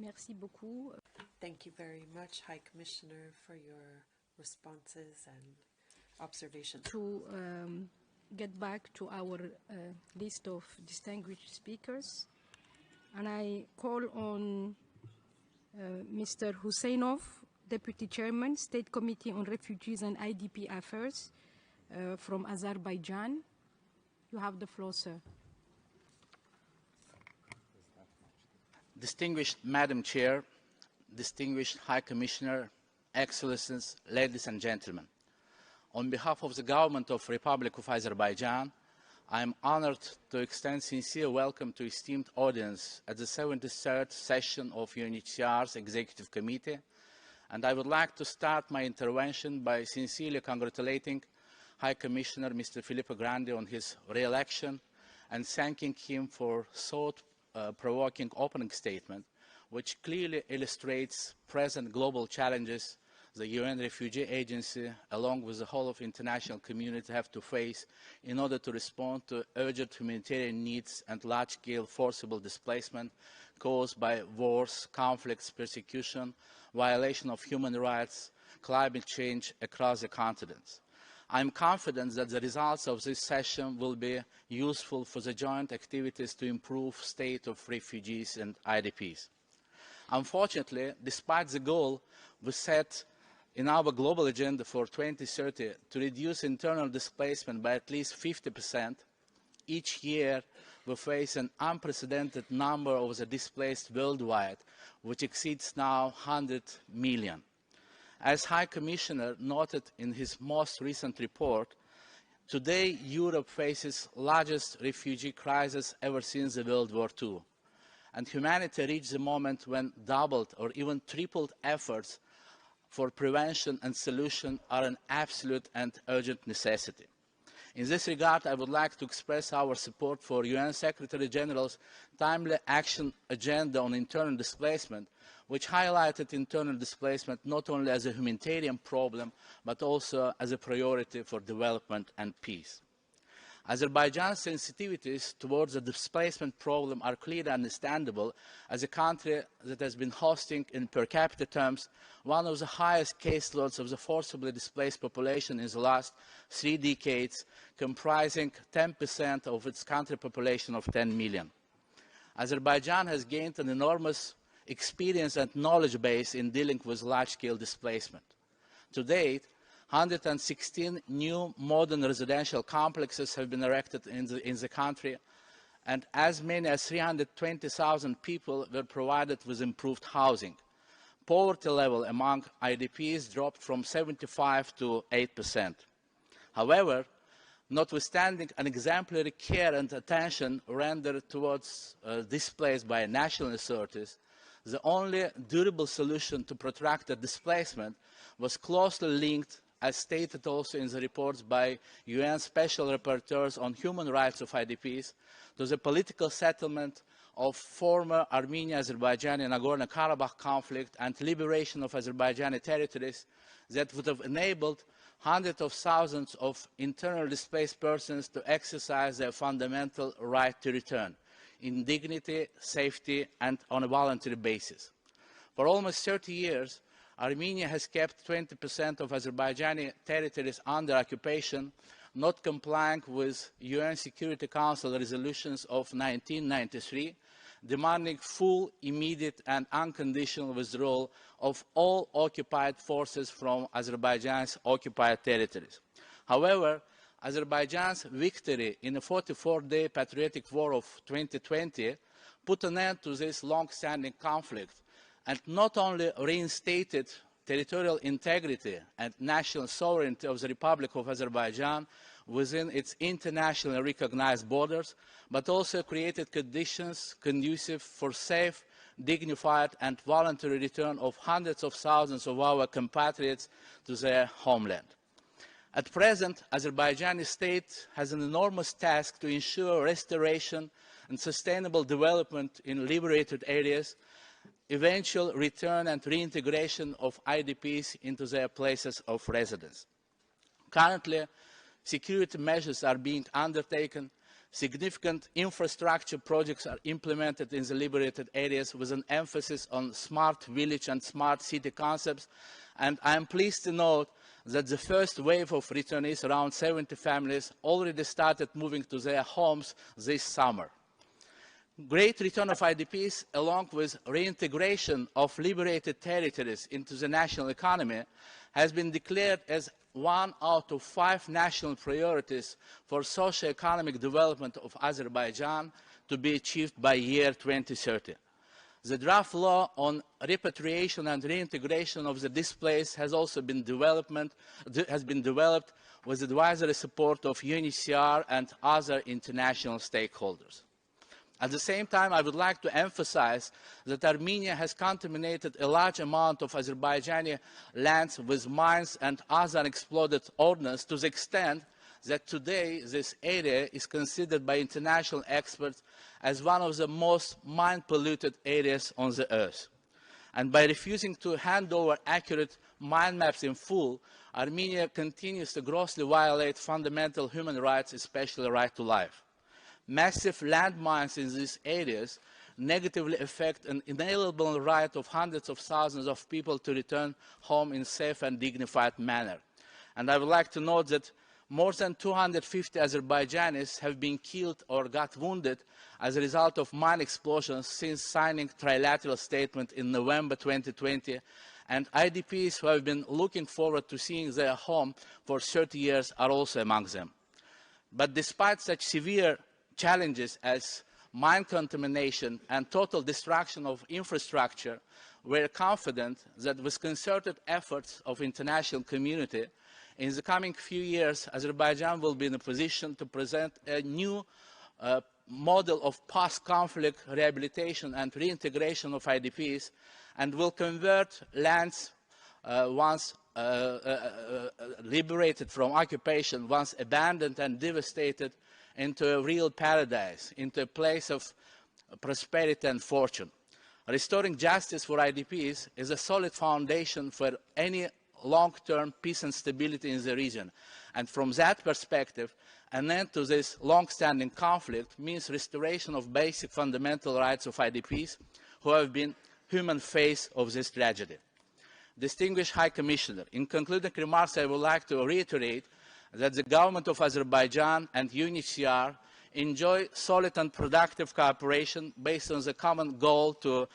Merci beaucoup. Thank you very much, High Commissioner, for your responses and observations. To get back to our list of distinguished speakers, and I call on Mr. Hüseynov, Deputy Chairman, State Committee on Refugees and IDP Affairs from Azerbaijan. You have the floor, sir. Distinguished Madam Chair, distinguished High Commissioner, Excellencies, ladies and gentlemen. On behalf of the Government of the Republic of Azerbaijan, I am honored to extend sincere welcome to esteemed audience at the 73rd session of UNHCR's Executive Committee, and I would like to start my intervention by sincerely congratulating High Commissioner Mr. Filippo Grandi on his re-election and thanking him for thought-provoking opening statement, which clearly illustrates present global challenges the UN Refugee Agency, along with the whole of the international community, have to face in order to respond to urgent humanitarian needs and large-scale forcible displacement caused by wars, conflicts, persecution, violation of human rights, climate change across the continent. I am confident that the results of this session will be useful for the joint activities to improve the state of refugees and IDPs. Unfortunately, despite the goal we set in our global agenda for 2030 to reduce internal displacement by at least 50%, each year we face an unprecedented number of the displaced worldwide, which exceeds now 100 million. As High Commissioner noted in his most recent report, today Europe faces the largest refugee crisis ever since World War II, and humanity reached the moment when doubled or even tripled efforts for prevention and solution are an absolute and urgent necessity. In this regard, I would like to express our support for UN Secretary General's timely action agenda on internal displacement, which highlighted internal displacement not only as a humanitarian problem, but also as a priority for development and peace. Azerbaijan's sensitivities towards the displacement problem are clearly understandable as a country that has been hosting, in per capita terms, one of the highest caseloads of the forcibly displaced population in the last 3 decades, comprising 10% of its country population of 10 million. Azerbaijan has gained an enormous experience and knowledge base in dealing with large-scale displacement. To date, 116 new modern residential complexes have been erected in the country, and as many as 320,000 people were provided with improved housing. Poverty level among IDPs dropped from 75 to 8%. However, notwithstanding an exemplary care and attention rendered towards displaced by national authorities, the only durable solution to protracted displacement was closely linked, as stated also in the reports by UN Special Rapporteurs on Human Rights of IDPs, to the political settlement of former Armenia-Azerbaijani Nagorno-Karabakh conflict and liberation of Azerbaijani territories that would have enabled hundreds of thousands of internally displaced persons to exercise their fundamental right to return in dignity, safety, and on a voluntary basis. For almost 30 years, Armenia has kept 20% of Azerbaijani territories under occupation, not complying with UN Security Council resolutions of 1993, demanding full, immediate and unconditional withdrawal of all occupied forces from Azerbaijan's occupied territories. However, Azerbaijan's victory in the 44-day patriotic war of 2020 put an end to this long-standing conflict and not only reinstated territorial integrity and national sovereignty of the Republic of Azerbaijan within its internationally recognized borders, but also created conditions conducive for safe, dignified and voluntary return of hundreds of thousands of our compatriots to their homeland. At present, Azerbaijani state has an enormous task to ensure restoration and sustainable development in liberated areas, eventual return and reintegration of IDPs into their places of residence. Currently, security measures are being undertaken, Significant infrastructure projects are implemented in the liberated areas with an emphasis on smart village and smart city concepts, and I am pleased to note that the first wave of returnees, around 70 families, already started moving to their homes this summer. Great return of IDPs, along with reintegration of liberated territories into the national economy, has been declared as one out of 5 national priorities for socio-economic development of Azerbaijan to be achieved by year 2030. The draft law on repatriation and reintegration of the displaced has also been developed with advisory support of UNHCR and other international stakeholders. At the same time, I would like to emphasize that Armenia has contaminated a large amount of Azerbaijani lands with mines and other unexploded ordnance to the extent that today this area is considered by international experts as one of the most mine-polluted areas on the earth. And by refusing to hand over accurate mine maps in full, Armenia continues to grossly violate fundamental human rights, especially the right to life. Massive landmines in these areas negatively affect an inalienable right of hundreds of thousands of people to return home in a safe and dignified manner. And I would like to note that more than 250 Azerbaijanis have been killed or got wounded as a result of mine explosions since signing a trilateral statement in November 2020, and IDPs who have been looking forward to seeing their home for 30 years are also among them. But despite such severe challenges as mine contamination and total destruction of infrastructure, we are confident that with concerted efforts of the international community, in the coming few years, Azerbaijan will be in a position to present a new model of post-conflict rehabilitation and reintegration of IDPs, and will convert lands once liberated from occupation, once abandoned and devastated, into a real paradise, into a place of prosperity and fortune. Restoring justice for IDPs is a solid foundation for any long-term peace and stability in the region. And from that perspective, an end to this long-standing conflict means restoration of basic fundamental rights of IDPs who have been human face of this tragedy. Distinguished High Commissioner, in concluding remarks, I would like to reiterate that the government of Azerbaijan and UNHCR enjoy solid and productive cooperation based on the common goal to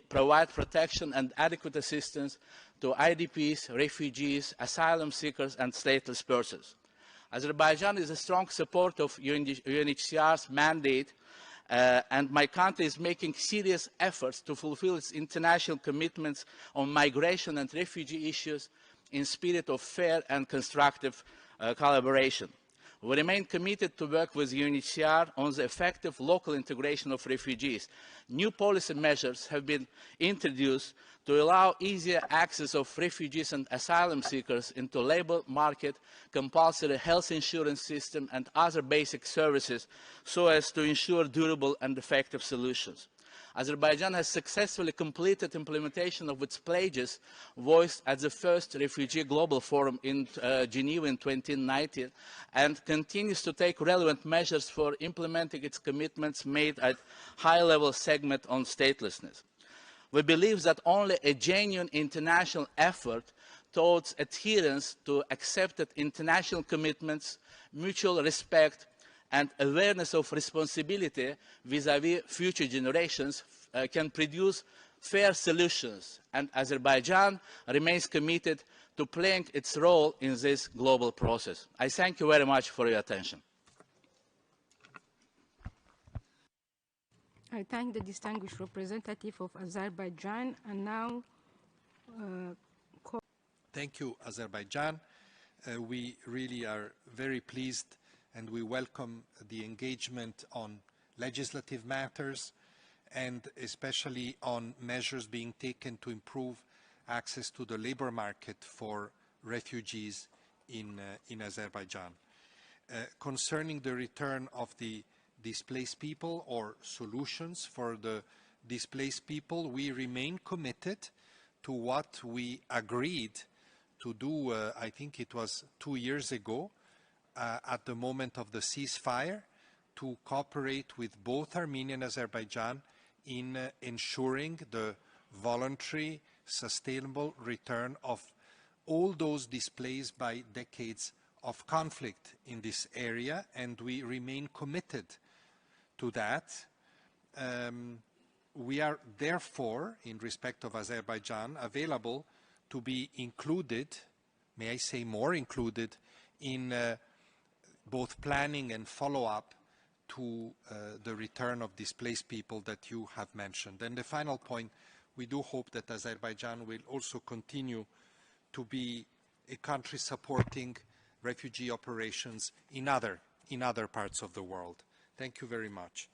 provide protection and adequate assistance to IDPs, refugees, asylum seekers and stateless persons. Azerbaijan is a strong supporter of UNHCR's mandate, and my country is making serious efforts to fulfill its international commitments on migration and refugee issues in spirit of fair and constructive collaboration. We remain committed to work with UNHCR on the effective local integration of refugees. New policy measures have been introduced to allow easier access of refugees and asylum seekers into the labour market, compulsory health insurance system and other basic services so as to ensure durable and effective solutions. Azerbaijan has successfully completed implementation of its pledges voiced at the first Refugee Global Forum in Geneva in 2019 and continues to take relevant measures for implementing its commitments made at high-level segment on statelessness. We believe that only a genuine international effort towards adherence to accepted international commitments, mutual respect, and awareness of responsibility vis-à-vis future generations can produce fair solutions, and Azerbaijan remains committed to playing its role in this global process. I thank you very much for your attention. I thank the distinguished representative of Azerbaijan, and now Thank you, Azerbaijan. We really are very pleased and we welcome the engagement on legislative matters and especially on measures being taken to improve access to the labor market for refugees in Azerbaijan. Concerning the return of the displaced people or solutions for the displaced people, we remain committed to what we agreed to do, I think it was 2 years ago, at the moment of the ceasefire, to cooperate with both Armenia and Azerbaijan in ensuring the voluntary, sustainable return of all those displaced by decades of conflict in this area, and we remain committed to that. We are therefore, in respect of Azerbaijan, available to be included, may I say more included, in both planning and follow-up to the return of displaced people that you have mentioned. And the final point, we do hope that Azerbaijan will also continue to be a country supporting refugee operations in other parts of the world. Thank you very much.